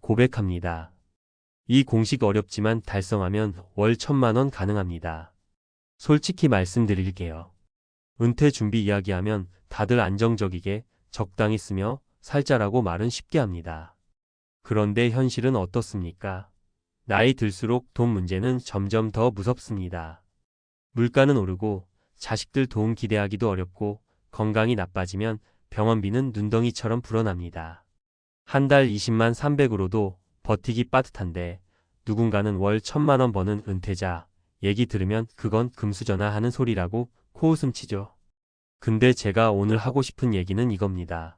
고백합니다. 이 공식 어렵지만 달성하면 월 1,000만 원 가능합니다. 솔직히 말씀드릴게요. 은퇴 준비 이야기하면 다들 안정적이게 적당히 쓰며 살자라고 말은 쉽게 합니다. 그런데 현실은 어떻습니까? 나이 들수록 돈 문제는 점점 더 무섭습니다. 물가는 오르고 자식들 돈 기대하기도 어렵고 건강이 나빠지면 병원비는 눈덩이처럼 불어납니다. 한 달 20만 300으로도 버티기 빠듯한데 누군가는 월 1,000만 원 버는 은퇴자 얘기 들으면 그건 금수저나 하는 소리라고 코웃음 치죠. 근데 제가 오늘 하고 싶은 얘기는 이겁니다.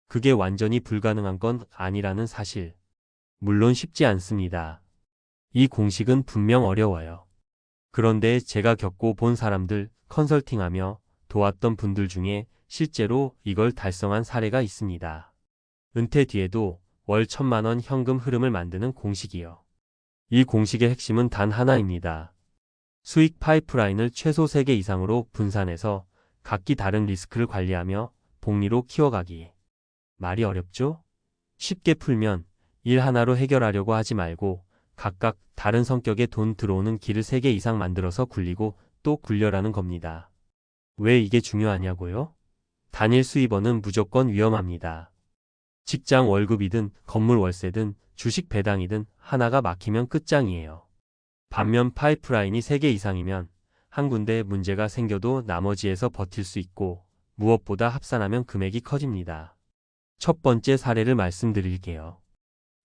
그게 완전히 불가능한 건 아니라는 사실. 물론 쉽지 않습니다. 이 공식은 분명 어려워요. 그런데 제가 겪고 본 사람들, 컨설팅하며 도왔던 분들 중에 실제로 이걸 달성한 사례가 있습니다. 은퇴 뒤에도 월 1,000만 원 현금 흐름을 만드는 공식이요. 이 공식의 핵심은 단 하나입니다. 수익 파이프라인을 최소 3개 이상으로 분산해서 각기 다른 리스크를 관리하며 복리로 키워가기. 말이 어렵죠? 쉽게 풀면 일 하나로 해결하려고 하지 말고 각각 다른 성격의 돈 들어오는 길을 3개 이상 만들어서 굴리고 또 굴려라는 겁니다. 왜 이게 중요하냐고요? 단일 수입원은 무조건 위험합니다. 직장 월급이든 건물 월세든 주식 배당이든 하나가 막히면 끝장이에요. 반면 파이프라인이 3개 이상이면 한 군데 문제가 생겨도 나머지에서 버틸 수 있고 무엇보다 합산하면 금액이 커집니다. 첫 번째 사례를 말씀드릴게요.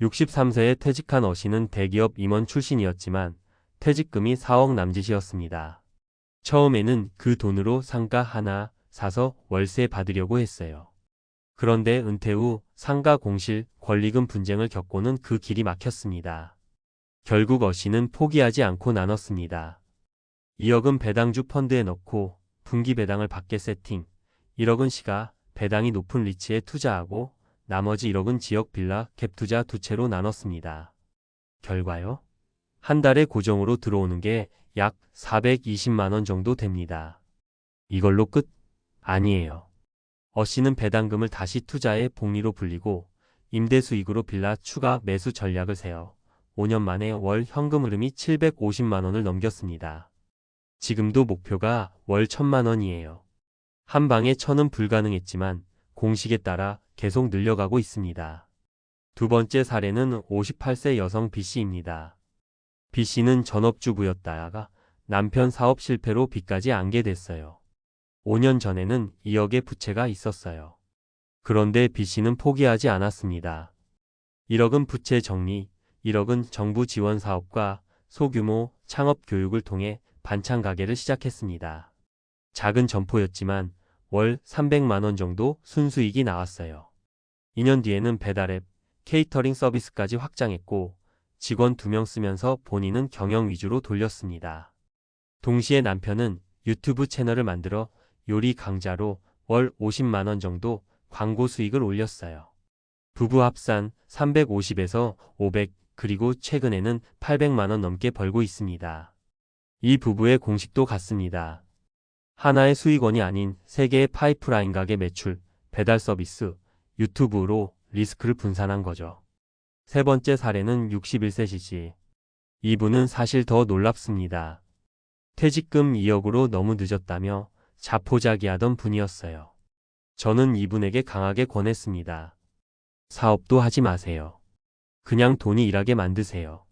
63세에 퇴직한 어씨는 대기업 임원 출신이었지만 퇴직금이 4억 남짓이었습니다. 처음에는 그 돈으로 상가 하나 사서 월세 받으려고 했어요. 그런데 은퇴 후 상가 공실 권리금 분쟁을 겪고는 그 길이 막혔습니다. 결국 어씨는 포기하지 않고 나눴습니다. 2억은 배당주 펀드에 넣고 분기 배당을 받게 세팅, 1억은 시가 배당이 높은 리츠에 투자하고 나머지 1억은 지역 빌라 갭 투자 두 채로 나눴습니다. 결과요? 한 달에 고정으로 들어오는 게 약 420만 원 정도 됩니다. 이걸로 끝? 아니에요. 어씨는 배당금을 다시 투자해 복리로 불리고 임대 수익으로 빌라 추가 매수 전략을 세워 5년 만에 월 현금 흐름이 750만 원을 넘겼습니다. 지금도 목표가 월 1,000만 원이에요. 한 방에 1,000은 불가능했지만 공식에 따라 계속 늘려가고 있습니다. 두 번째 사례는 58세 여성 B씨입니다. B씨는 전업주부였다가 남편 사업 실패로 빚까지 안게 됐어요. 5년 전에는 2억의 부채가 있었어요. 그런데 B씨는 포기하지 않았습니다. 1억은 부채 정리, 1억은 정부 지원 사업과 소규모 창업 교육을 통해 반찬 가게를 시작했습니다. 작은 점포였지만 월 300만 원 정도 순수익이 나왔어요. 2년 뒤에는 배달앱, 케이터링 서비스까지 확장했고 직원 2명 쓰면서 본인은 경영 위주로 돌렸습니다. 동시에 남편은 유튜브 채널을 만들어 요리 강좌로 월 50만 원 정도 광고 수익을 올렸어요. 부부 합산 350에서 500 그리고 최근에는 800만 원 넘게 벌고 있습니다. 이 부부의 공식도 같습니다. 하나의 수익원이 아닌 3개의 파이프라인 가게 매출, 배달 서비스, 유튜브로 리스크를 분산한 거죠. 세 번째 사례는 61세 C씨. 이분은 사실 더 놀랍습니다. 퇴직금 2억으로 너무 늦었다며 자포자기하던 분이었어요. 저는 이분에게 강하게 권했습니다. 사업도 하지 마세요. 그냥 돈이 일하게 만드세요.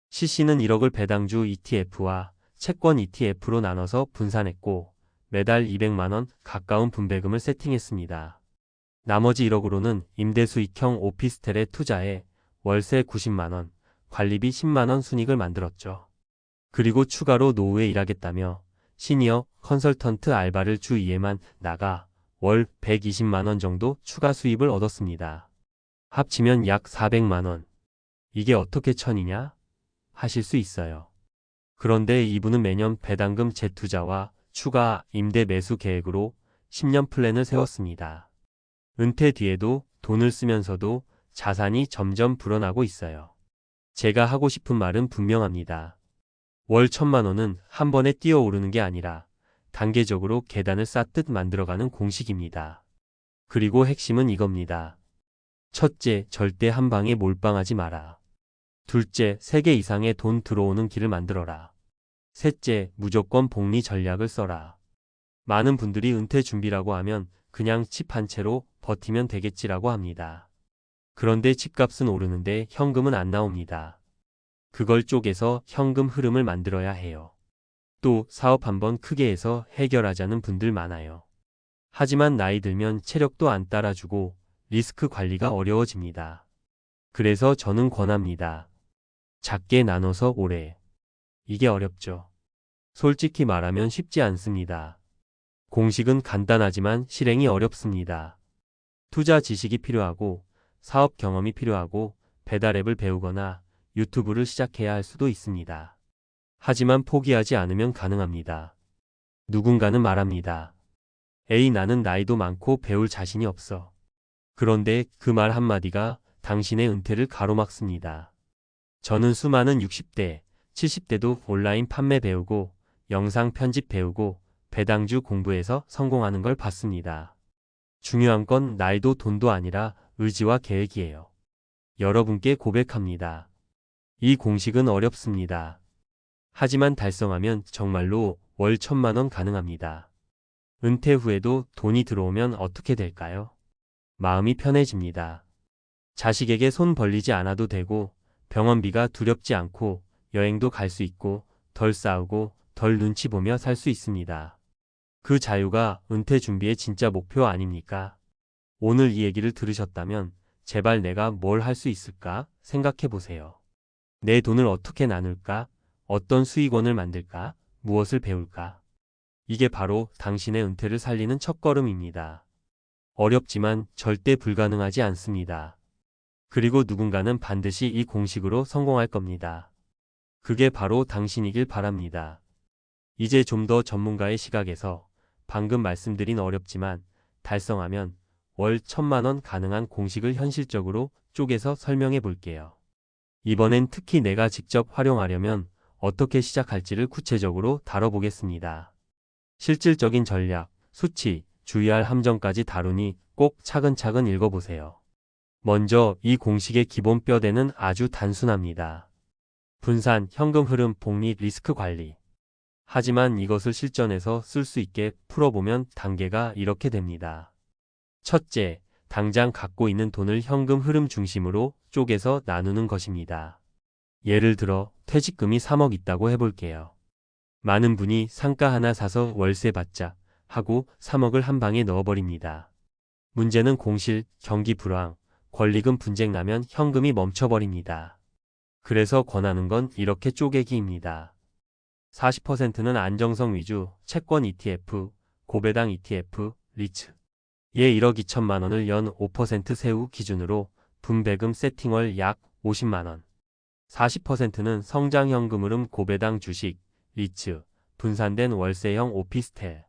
C씨는 1억을 배당주 ETF와 채권 ETF로 나눠서 분산했고 매달 200만 원 가까운 분배금을 세팅했습니다. 나머지 1억으로는 임대 수익형 오피스텔에 투자해 월세 90만 원, 관리비 10만 원 순익을 만들었죠. 그리고 추가로 노후에 일하겠다며 시니어 컨설턴트 알바를 주 2회만 나가 월 120만 원 정도 추가 수입을 얻었습니다. 합치면 약 400만 원. 이게 어떻게 1,000이냐? 하실 수 있어요. 그런데 이분은 매년 배당금 재투자와 추가 임대 매수 계획으로 10년 플랜을 세웠습니다. 은퇴 뒤에도 돈을 쓰면서도 자산이 점점 불어나고 있어요. 제가 하고 싶은 말은 분명합니다. 월 1,000만 원은 한 번에 뛰어오르는 게 아니라 단계적으로 계단을 쌓듯 만들어가는 공식입니다. 그리고 핵심은 이겁니다. 첫째, 절대 한 방에 몰빵하지 마라. 둘째, 3개 이상의 돈 들어오는 길을 만들어라. 셋째, 무조건 복리 전략을 써라. 많은 분들이 은퇴 준비라고 하면 그냥 집 한 채로 버티면 되겠지라고 합니다. 그런데 집값은 오르는데 현금은 안 나옵니다. 그걸 쪼개서 현금 흐름을 만들어야 해요. 또 사업 한번 크게 해서 해결하자는 분들 많아요. 하지만 나이 들면 체력도 안 따라주고 리스크 관리가 어려워집니다. 그래서 저는 권합니다. 작게 나눠서 오래. 이게 어렵죠. 솔직히 말하면 쉽지 않습니다. 공식은 간단하지만 실행이 어렵습니다. 투자 지식이 필요하고 사업 경험이 필요하고 배달 앱을 배우거나 유튜브를 시작해야 할 수도 있습니다. 하지만 포기하지 않으면 가능합니다. 누군가는 말합니다. 에이, 나는 나이도 많고 배울 자신이 없어. 그런데 그 말 한마디가 당신의 은퇴를 가로막습니다. 저는 수많은 60대, 70대도 온라인 판매 배우고 영상 편집 배우고 배당주 공부해서 성공하는 걸 봤습니다. 중요한 건 나이도 돈도 아니라 의지와 계획이에요. 여러분께 고백합니다. 이 공식은 어렵습니다. 하지만 달성하면 정말로 월 1,000만 원 가능합니다. 은퇴 후에도 돈이 들어오면 어떻게 될까요? 마음이 편해집니다. 자식에게 손 벌리지 않아도 되고 병원비가 두렵지 않고 여행도 갈 수 있고 덜 싸우고 덜 눈치 보며 살 수 있습니다. 그 자유가 은퇴 준비의 진짜 목표 아닙니까? 오늘 이 얘기를 들으셨다면 제발 내가 뭘 할 수 있을까 생각해 보세요. 내 돈을 어떻게 나눌까? 어떤 수익원을 만들까? 무엇을 배울까? 이게 바로 당신의 은퇴를 살리는 첫걸음입니다. 어렵지만 절대 불가능하지 않습니다. 그리고 누군가는 반드시 이 공식으로 성공할 겁니다. 그게 바로 당신이길 바랍니다. 이제 좀 더 전문가의 시각에서 방금 말씀드린 어렵지만 달성하면 월 1,000만 원 가능한 공식을 현실적으로 쪼개서 설명해 볼게요. 이번엔 특히 내가 직접 활용하려면 어떻게 시작할지를 구체적으로 다뤄보겠습니다. 실질적인 전략, 수치, 주의할 함정까지 다루니 꼭 차근차근 읽어보세요. 먼저 이 공식의 기본 뼈대는 아주 단순합니다. 분산, 현금 흐름, 복리, 리스크 관리. 하지만 이것을 실전에서 쓸 수 있게 풀어보면 단계가 이렇게 됩니다. 첫째, 당장 갖고 있는 돈을 현금 흐름 중심으로 쪼개서 나누는 것입니다. 예를 들어 퇴직금이 3억 있다고 해볼게요. 많은 분이 상가 하나 사서 월세 받자 하고 3억을 한 방에 넣어버립니다. 문제는 공실, 경기 불황, 권리금 분쟁 나면 현금이 멈춰버립니다. 그래서 권하는 건 이렇게 쪼개기입니다. 40%는 안정성 위주, 채권 ETF, 고배당 ETF, 리츠. 얘 1억 2천만 원을 연 5% 세후 기준으로 분배금 세팅월 약 50만 원. 40%는 성장현금 흐름 고배당 주식, 리츠, 분산된 월세형 오피스텔.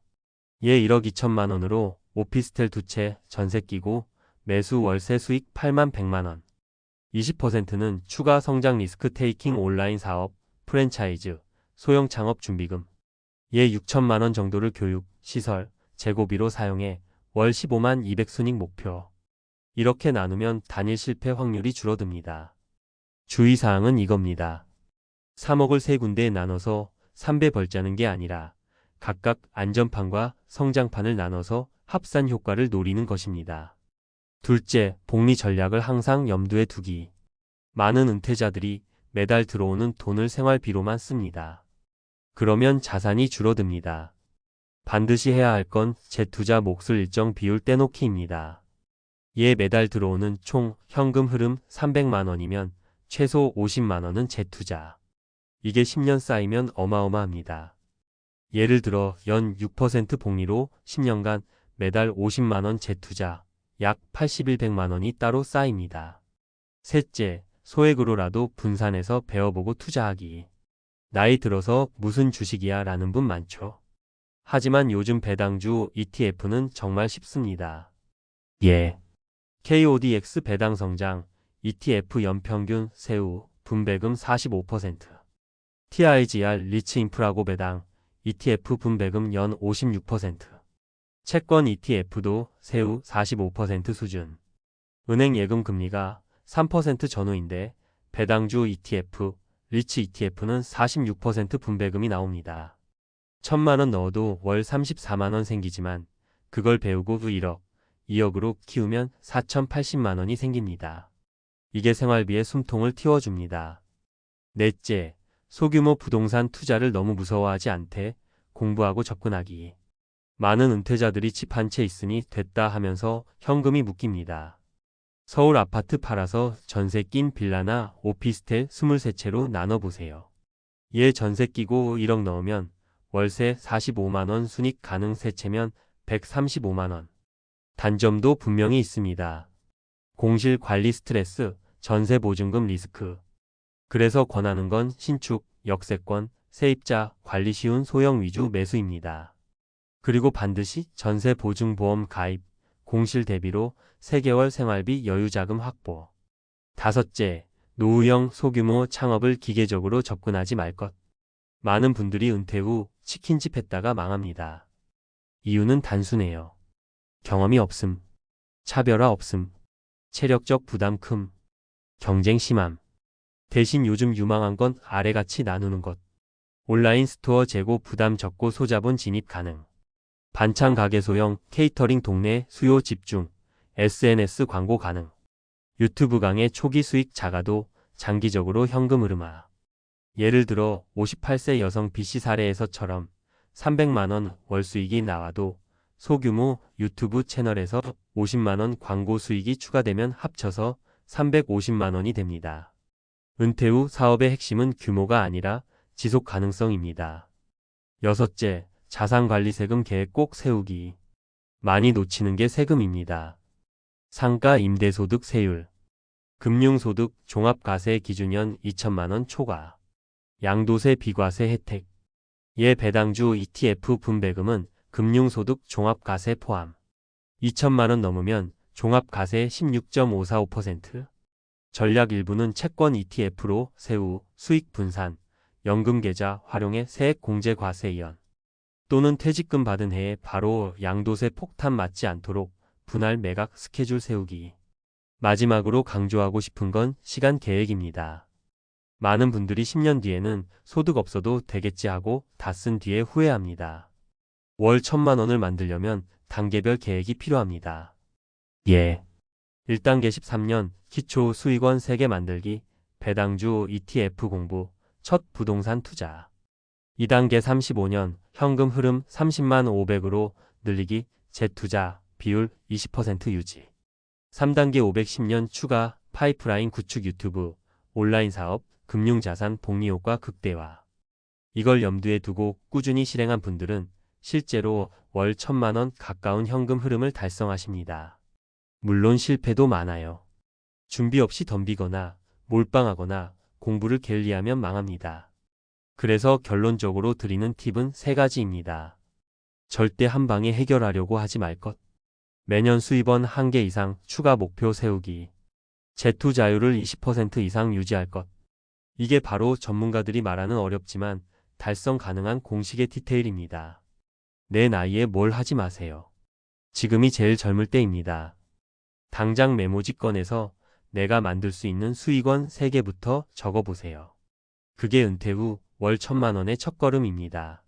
얘 1억 2천만 원으로 오피스텔 2채 전세 끼고 매수 월세 수익 8만 100만 원. 20%는 추가 성장 리스크 테이킹 온라인 사업, 프랜차이즈, 소형 창업 준비금. 얘 6천만 원 정도를 교육, 시설, 재고비로 사용해 월 15만 200 순익 목표. 이렇게 나누면 단일 실패 확률이 줄어듭니다. 주의사항은 이겁니다. 3억을 3군데에 나눠서 3배 벌자는 게 아니라 각각 안전판과 성장판을 나눠서 합산 효과를 노리는 것입니다. 둘째, 복리 전략을 항상 염두에 두기. 많은 은퇴자들이 매달 들어오는 돈을 생활비로만 씁니다. 그러면 자산이 줄어듭니다. 반드시 해야 할 건 재투자 몫을 일정 비율 떼놓기입니다. 얘 매달 들어오는 총 현금 흐름 300만 원이면 최소 50만 원은 재투자. 이게 10년 쌓이면 어마어마합니다. 예를 들어 연 6% 복리로 10년간 매달 50만 원 재투자, 약 8100만 원이 따로 쌓입니다. 셋째, 소액으로라도 분산해서 배워보고 투자하기. 나이 들어서 무슨 주식이야 라는 분 많죠. 하지만 요즘 배당주 ETF는 정말 쉽습니다. 예. KODX 배당 성장, ETF 연평균 세후, 분배금 45%. TIGR 리츠 인프라고 배당, ETF 분배금 연 56%. 채권 ETF도 세후 45% 수준. 은행 예금 금리가 3% 전후인데 배당주 ETF, 리츠 ETF는 46% 분배금이 나옵니다. 1,000만 원 넣어도 월 34만 원 생기지만 그걸 배우고 1억, 2억으로 키우면 4,080만 원이 생깁니다. 이게 생활비의 숨통을 틔워줍니다. 넷째, 소규모 부동산 투자를 너무 무서워하지 않되 공부하고 접근하기. 많은 은퇴자들이 집 한 채 있으니 됐다 하면서 현금이 묶입니다. 서울 아파트 팔아서 전세 낀 빌라나 오피스텔 23채로 나눠보세요. 얘 전세 끼고 1억 넣으면 월세 45만 원, 순익 가능 세 채면 135만 원. 단점도 분명히 있습니다. 공실 관리 스트레스, 전세 보증금 리스크. 그래서 권하는 건 신축, 역세권, 세입자, 관리 쉬운 소형 위주 매수입니다. 그리고 반드시 전세 보증보험 가입, 공실 대비로 3개월 생활비 여유자금 확보. 다섯째, 노후형 소규모 창업을 기계적으로 접근하지 말 것. 많은 분들이 은퇴 후 치킨집 했다가 망합니다. 이유는 단순해요. 경험이 없음, 차별화 없음, 체력적 부담 큼, 경쟁 심함. 대신 요즘 유망한 건 아래같이 나누는 것. 온라인 스토어 재고 부담 적고 소자본 진입 가능. 반찬 가게 소형, 케이터링 동네 수요 집중, SNS 광고 가능. 유튜브 강의 초기 수익 작아도 장기적으로 현금 흐름화. 예를 들어 58세 여성 B씨 사례에서처럼 300만 원 월 수익이 나와도 소규모 유튜브 채널에서 50만 원 광고 수익이 추가되면 합쳐서 350만 원이 됩니다. 은퇴 후 사업의 핵심은 규모가 아니라 지속 가능성입니다. 여섯째, 자산관리 세금 계획 꼭 세우기. 많이 놓치는 게 세금입니다. 상가 임대소득 세율, 금융소득 종합과세 기준연 2천만 원 초과, 양도세 비과세 혜택, 예 배당주 ETF 분배금은 금융소득 종합과세 포함. 2천만 원 넘으면 종합과세 16.545%. 전략 일부는 채권 ETF로 세후, 수익 분산, 연금계좌 활용해 세액 공제 과세 이연. 또는 퇴직금 받은 해에 바로 양도세 폭탄 맞지 않도록 분할 매각 스케줄 세우기. 마지막으로 강조하고 싶은 건 시간 계획입니다. 많은 분들이 10년 뒤에는 소득 없어도 되겠지 하고 다 쓴 뒤에 후회합니다. 월 1,000만 원을 만들려면 단계별 계획이 필요합니다. 예. 1단계 13년 기초 수익원 3개 만들기, 배당주 ETF 공부, 첫 부동산 투자. 2단계 35년 현금 흐름 30만 500으로 늘리기, 재투자, 비율 20% 유지. 3단계 510년 추가 파이프라인 구축 유튜브, 온라인 사업, 금융자산 복리 효과 극대화. 이걸 염두에 두고 꾸준히 실행한 분들은 실제로 월 1,000만 원 가까운 현금 흐름을 달성하십니다. 물론 실패도 많아요. 준비 없이 덤비거나 몰빵하거나 공부를 게을리하면 망합니다. 그래서 결론적으로 드리는 팁은 3가지입니다. 절대 한 방에 해결하려고 하지 말 것. 매년 수입원 1개 이상 추가 목표 세우기. 재투자율을 20% 이상 유지할 것. 이게 바로 전문가들이 말하는 어렵지만 달성 가능한 공식의 디테일입니다. 내 나이에 뭘 하지 마세요. 지금이 제일 젊을 때입니다. 당장 메모지 꺼내서 내가 만들 수 있는 수익원 3개부터 적어보세요. 그게 은퇴 후 월 1,000만 원의 첫걸음입니다.